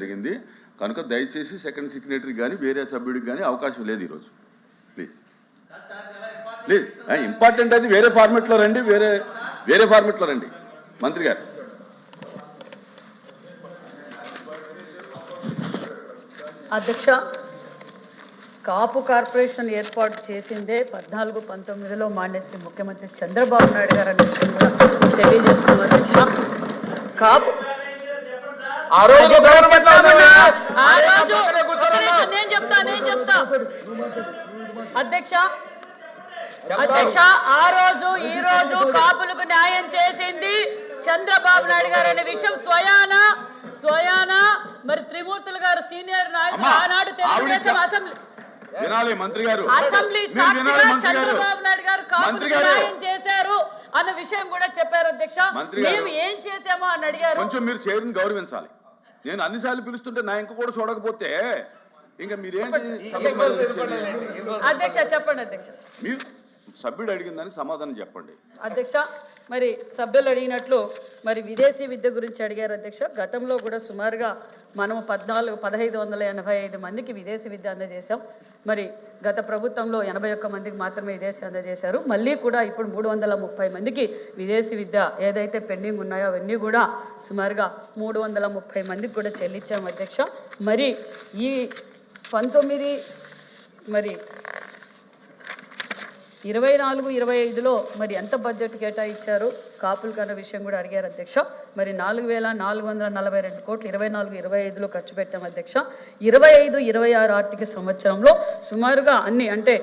జరిగింది కనుక దయచేసి సెకండ్ సెక్రటరీ కానీ వేరే సభ్యుడికి కానీ అవకాశం లేదు ఈరోజు. ప్లీజ్ ప్లీజ్ ఇంపార్టెంట్ అది వేరే ఫార్మెట్లో రండి, వేరే ఫార్మెట్లో రండి మంత్రి గారు. అధ్యక్ష, కాపు కార్పొరేషన్ ఏర్పాటు చేసిందే 14-19లో మాన్యశ్రీ ముఖ్యమంత్రి చంద్రబాబు నాయుడు గారు అనే విషయం కూడా తెలియజేస్తున్నాం. అధ్యక్ష, కాపు అధ్యక్ష ఆ రోజు ఈ రోజు కాపులకు న్యాయం చేసింది చంద్రబాబు నాయుడు గారు అనే విషయం స్వయాన మరి త్రిమూర్తులు గారు సీనియర్ నాయకులు ఆనాడు తెలుగుదేశం అసెంబ్లీ చంద్రబాబు నాయుడు గారు కాపులకు న్యాయం చేశారు అన్న విషయం కూడా చెప్పారు. అధ్యక్ష, మేము ఏం చేశామో అని అడిగారు. కొంచెం మీరు చైర్ని గౌరవించాలి. నేను అన్నిసార్లు పిలుస్తుంటే నా ఇంక కూడా చూడకపోతే ఇంకా మీరేంటి? అధ్యక్ష చెప్పండి. అధ్యక్ష, మీరు సభ్యుడు అడిగిన దానికి సమాధానం చెప్పండి. అధ్యక్ష, మరి సభ్యులు అడిగినట్లు మరి విదేశీ విద్య గురించి అడిగారు. అధ్యక్ష, గతంలో కూడా సుమారుగా మనము 1585 మందికి విదేశీ విద్య అందజేశాం. మరి గత ప్రభుత్వంలో 81 మందికి మాత్రమే విదేశీ అందజేశారు. మళ్ళీ కూడా ఇప్పుడు 330 మందికి విదేశీ విద్య ఏదైతే పెండింగ్ ఉన్నాయో అవన్నీ కూడా సుమారుగా 330 మందికి కూడా చెల్లించాం. అధ్యక్ష, మరి ఈ 19 మరి 24-25లో మరి ఎంత బడ్జెట్ కేటాయించారు కాపులకు అన్న విషయం కూడా అడిగారు. అధ్యక్ష, మరి 4442 కోట్లు 24-25లో ఖర్చు పెట్టాం. అధ్యక్ష, 25-26 ఆర్థిక సంవత్సరంలో సుమారుగా అన్ని అంటే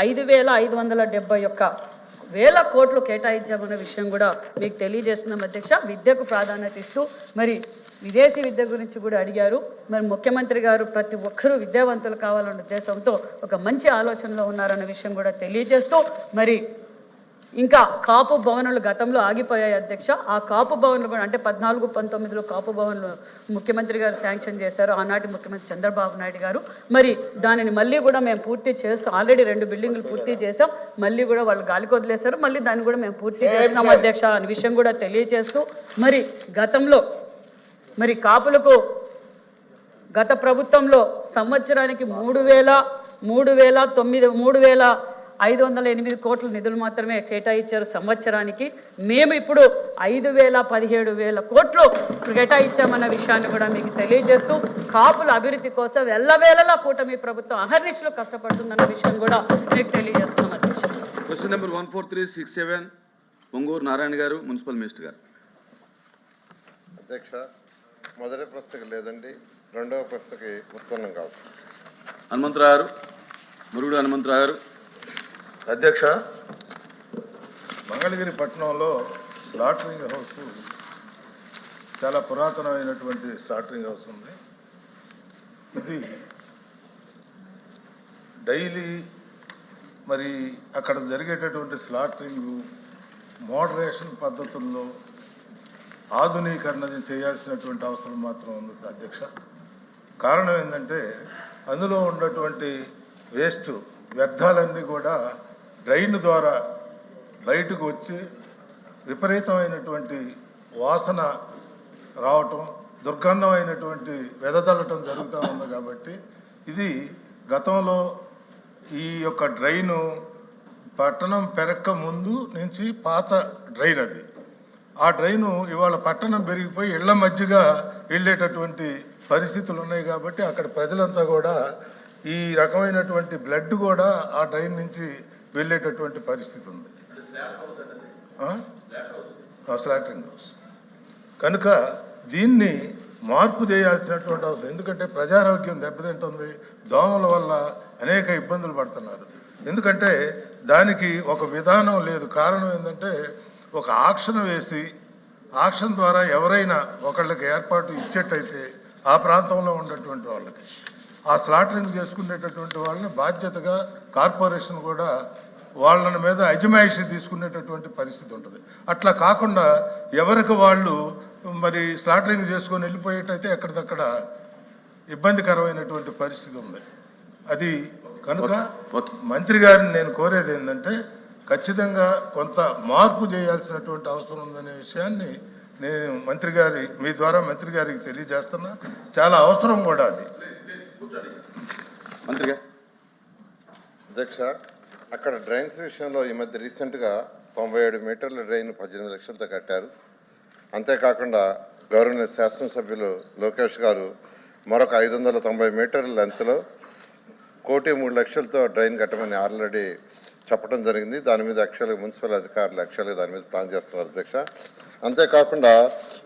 5571 కోట్లు కేటాయించామన్న విషయం కూడా మీకు తెలియజేస్తున్నాం. అధ్యక్ష, విద్యకు ప్రాధాన్యత ఇస్తూ మరి విదేశీ విద్య గురించి కూడా అడిగారు. మరి ముఖ్యమంత్రి గారు ప్రతి ఒక్కరూ విద్యావంతులు కావాలన్న ఉద్దేశంతో ఒక మంచి ఆలోచనలో ఉన్నారన్న విషయం కూడా తెలియజేస్తూ మరి ఇంకా కాపు భవనాలు గతంలో ఆగిపోయాయి. అధ్యక్ష, ఆ కాపు భవన్లు కూడా అంటే 14-19లో కాపు భవన్లు ముఖ్యమంత్రి గారు శాంక్షన్ చేశారు ఆనాటి ముఖ్యమంత్రి చంద్రబాబు నాయుడు గారు. మరి దానిని మళ్ళీ కూడా మేము పూర్తి చేస్తాం. ఆల్రెడీ 2 బిల్డింగ్లు పూర్తి చేసాం. మళ్ళీ కూడా వాళ్ళు గాలికి వదిలేశారు. మళ్ళీ దాన్ని కూడా మేము పూర్తి చేస్తున్నాం. అధ్యక్ష, అనే విషయం కూడా తెలియజేస్తూ మరి గతంలో మరి కాపులకు గత ప్రభుత్వంలో సంవత్సరానికి 3,508 కోట్ల నిధులు మాత్రమే కేటాయించారు సంవత్సరానికి. మేము ఇప్పుడు 5,000-17,000 కోట్లు కేటాయించామన్న విషయాన్ని కూడా మీకు తెలియజేస్తూ కాపుల అభివృద్ధి కోసం ఎల్లవేళలా కూటమి ప్రభుత్వం అహర్నిశలు కష్టపడుతుందన్న విషయం కూడా మీకు తెలియజేస్తున్నాం. అధ్యక్ష, క్వశ్చన్ నెంబర్ 14367 పొంగూరు నారాయణ గారు, మున్సిపల్ మినిస్టర్ గారు. అధ్యక్ష, మొదటి ప్రశ్నకి లేదండి, రెండవ ప్రశ్నకి ఉత్పన్నం కాదు. హనుమంతరావు గారు, మురుగుడు హనుమంతరావు గారు. అధ్యక్ష, మంగళగిరి పట్టణంలో స్లాటరింగ్ హౌస్ చాలా పురాతనమైనటువంటి స్లాటరింగ్ హౌస్ ఉంది. ఇది డైలీ మరి అక్కడ జరిగేటటువంటి స్లాటరింగ్ మోడరేషన్ పద్ధతుల్లో ఆధునీకరణ చేయాల్సినటువంటి అవసరం మాత్రం ఉంది. అధ్యక్ష, కారణం ఏంటంటే అందులో ఉన్నటువంటి వేస్ట్ వ్యర్థాలన్నీ కూడా డ్రైన్ ద్వారా బయటకు వచ్చి విపరీతమైనటువంటి వాసన రావటం, దుర్గంధమైనటువంటి వెదజల్లటం జరుగుతూ ఉంది. కాబట్టి ఇది గతంలో ఈ యొక్క డ్రైను పట్టణం పెరక్క ముందు నుంచి పాత డ్రైన్ అది. ఆ డ్రైను ఇవాళ పట్టణం పెరిగిపోయి ఇళ్ల మధ్యగా వెళ్ళేటటువంటి పరిస్థితులు ఉన్నాయి. కాబట్టి అక్కడ ప్రజలంతా కూడా ఈ రకమైనటువంటి బ్లడ్ కూడా ఆ డ్రైన్ నుంచి వెళ్ళేటటువంటి పరిస్థితి ఉంది. స్లాటరింగ్ హౌస్ కనుక దీన్ని మార్పు చేయాల్సినటువంటి అవసరం. ఎందుకంటే ప్రజారోగ్యం దెబ్బతింటుంది, దోమల వల్ల అనేక ఇబ్బందులు పడుతున్నారు. ఎందుకంటే దానికి ఒక విధానం లేదు. కారణం ఏంటంటే ఒక ఆక్షన్ వేసి ఆక్షన్ ద్వారా ఎవరైనా ఒకళ్ళకి ఏర్పాటు ఇచ్చేట్టయితే ఆ ప్రాంతంలో ఉన్నటువంటి వాళ్ళకి ఆ స్లాటరింగ్ చేసుకునేటటువంటి వాళ్ళని బాధ్యతగా కార్పొరేషన్ కూడా వాళ్ళని మీద అజమాయిషి తీసుకునేటటువంటి పరిస్థితి ఉంటుంది. అట్లా కాకుండా ఎవరికి వాళ్ళు మరి స్లాటరింగ్ చేసుకొని వెళ్ళిపోయేటైతే ఎక్కడిదక్కడ ఇబ్బందికరమైనటువంటి పరిస్థితి ఉంది. అది కనుక మంత్రి గారిని నేను కోరేది ఏంటంటే ఖచ్చితంగా కొంత మార్పు చేయాల్సినటువంటి అవసరం ఉందనే విషయాన్ని నేను మీ ద్వారా మంత్రి గారికి తెలియజేస్తున్నా, చాలా అవసరం కూడా అది. మంత్రిగా అధ్యక్ష, అక్కడ డ్రైన్స్ విషయంలో ఈ మధ్య రీసెంట్గా 97 మీటర్ల డ్రైన్ 18 లక్షలతో కట్టారు. అంతేకాకుండా గౌరవనీయ శాసనసభ్యులు లోకేష్ గారు మరొక 590 మీటర్ల లెంత్లో 1,03,00,000తో డ్రైన్ కట్టమని ఆల్రెడీ చెప్పడం జరిగింది. దాని మీద యాక్చువల్గా మున్సిపల్ అధికారులు యాక్చువల్గా దాని మీద ప్లాన్ చేస్తున్నారు అధ్యక్ష. అంతేకాకుండా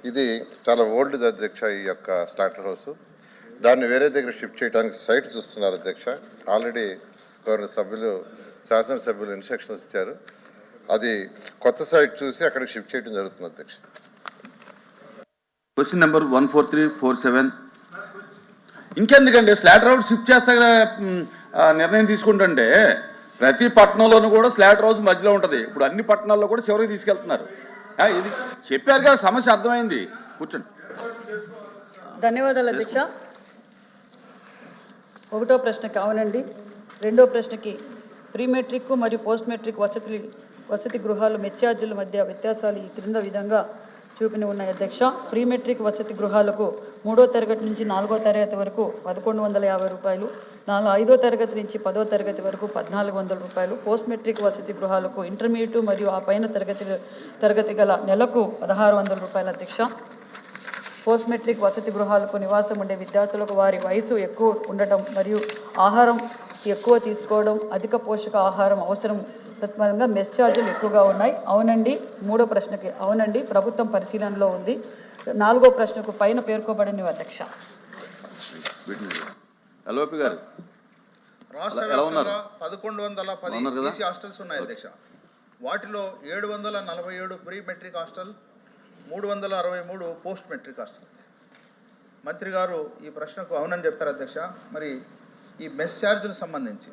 ఇది చాలా ఓల్డ్ అధ్యక్ష, ఈ యొక్క స్లాటర్ హౌస్. దాన్ని వేరే దగ్గర షిఫ్ట్ చేయడానికి సైట్ చూస్తున్నారు అధ్యక్ష. ఆల్రెడీ గవర్నర్ శాసనసభ్యులు ఇన్స్ట్రక్షన్స్ ఇచ్చారు. అది కొత్త సైట్ చూసి అక్కడికి షిఫ్ట్ చేయడం జరుగుతుంది అధ్యక్ష. Question number 14347. ఇంకెందుకండి స్లాటర్ హౌస్ షిఫ్ట్ చేస్తా నిర్ణయం తీసుకుంటుంటే ప్రతి పట్టణంలోనూ కూడా స్లాటర్ హౌస్ మధ్యలో ఉంటుంది. ఇప్పుడు అన్ని పట్టణాల్లో కూడా చివరికి తీసుకెళ్తున్నారు. ఇది చెప్పారు కదా, సమస్య అర్థమైంది. కూర్చోండి. ధన్యవాదాలు అధ్యక్ష. ఒకటో ప్రశ్నకి అవునండి, రెండో ప్రశ్నకి ప్రీ మెట్రిక్ మరియు పోస్ట్ మెట్రిక్ వసతి గృహాలు మెస్ ఛార్జీల మధ్య వ్యత్యాసాలు ఈ క్రింద విధంగా చూపిన ఉన్నాయి అధ్యక్ష. ప్రీ మెట్రిక్ వసతి గృహాలకు 3వ తరగతి నుంచి 4వ తరగతి వరకు 1,150 రూపాయలు, 5వ తరగతి నుంచి 10వ తరగతి వరకు 1,400 రూపాయలు. పోస్ట్ మెట్రిక్ వసతి గృహాలకు ఇంటర్మీడియట్ మరియు ఆ పైన తరగతి గల నెలకు 1,600 రూపాయలు అధ్యక్ష. పోస్ట్ మెట్రిక్ వసతి గృహాలకు నివాసం ఉండే విద్యార్థులకు వారి వయసు ఎక్కువ ఉండటం మరియు ఆహారం ఎక్కువ తీసుకోవడం, అధిక పోషక ఆహారం అవసరం ప్రతిఫలంగా మెస్ ఛార్జీలు ఎక్కువగా ఉన్నాయి. అవునండి. మూడో ప్రశ్నకి అవునండి, ప్రభుత్వం పరిశీలనలో ఉంది. 4వ ప్రశ్నకు పైన పేర్కొబడినవి అధ్యక్ష. ఎల్ఓపి గారు, రాష్ట్ర వ్యాప్తంగా 1,110 బీసీ హాస్టల్స్ ఉన్నాయి అధ్యక్ష. వాటిలో 747 pre matric hostel, 363 post matric hostel. మంత్రి గారు ఈ ప్రశ్నకు అవునని చెప్పారు అధ్యక్ష. మరి ఈ మెస్ ఛార్జీలకు సంబంధించి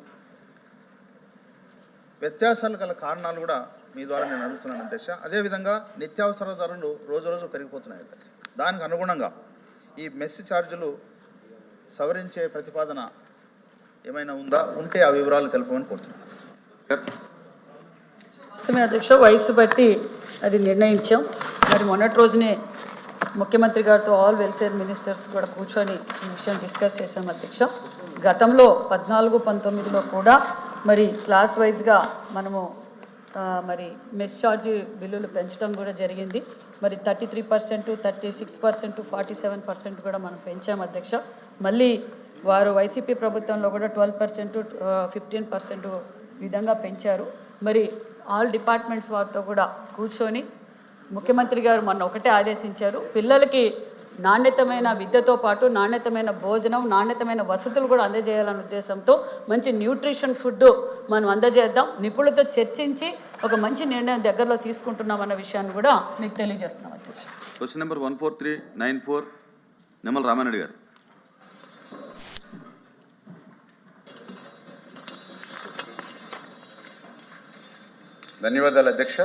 వ్యత్యాసాలు గల కారణాలు కూడా మీ ద్వారా నేను అడుగుతున్నాను అధ్యక్ష. అదేవిధంగా నిత్యావసర ధరలు రోజు రోజు పెరిగిపోతున్నాయి అధ్యక్ష. దానికి అనుగుణంగా ఈ మెస్ ఛార్జీలు సవరించే ప్రతిపాదన ఏమైనా ఉందా? ఉంటే ఆ వివరాలు తెలుపమని కోరుతున్నాను. అధ్యక్ష, వయసు బట్టి అది నిర్ణయించాం. మరి మొన్నటి రోజునే ముఖ్యమంత్రి గారితో ఆల్ వెల్ఫేర్ మినిస్టర్స్ కూడా కూర్చొని ఈ విషయం డిస్కస్ చేశాం అధ్యక్ష. గతంలో 14-19లో కూడా మరి క్లాస్ వైజ్గా మనము మరి మెస్ ఛార్జీ బిల్లులు పెంచడం కూడా జరిగింది. మరి 33%, 36%, 47% కూడా మనం పెంచాం అధ్యక్ష. మళ్ళీ వారు వైసీపీ ప్రభుత్వంలో కూడా 12%, 15% విధంగా పెంచారు. మరి ఆల్ డిపార్ట్మెంట్స్ వారితో కూడా కూర్చొని ముఖ్యమంత్రి గారు మొన్న ఒకటే ఆదేశించారు, పిల్లలకి నాణ్యతమైన విద్యతో పాటు నాణ్యతమైన భోజనం, నాణ్యతమైన వసతులు కూడా అందజేయాలనే ఉద్దేశంతో మంచి న్యూట్రిషన్ ఫుడ్ మనం అందజేద్దాం, నిపుణులతో చర్చించి ఒక మంచి నిర్ణయం దగ్గరలో తీసుకుంటున్నామన్న విషయాన్ని కూడా మీకు తెలియజేస్తున్నాం అధ్యక్ష. క్వశ్చన్ నెంబర్ 14394 నిమ్మల రామారెడ్డి గారు. ధన్యవాదాలు అధ్యక్ష.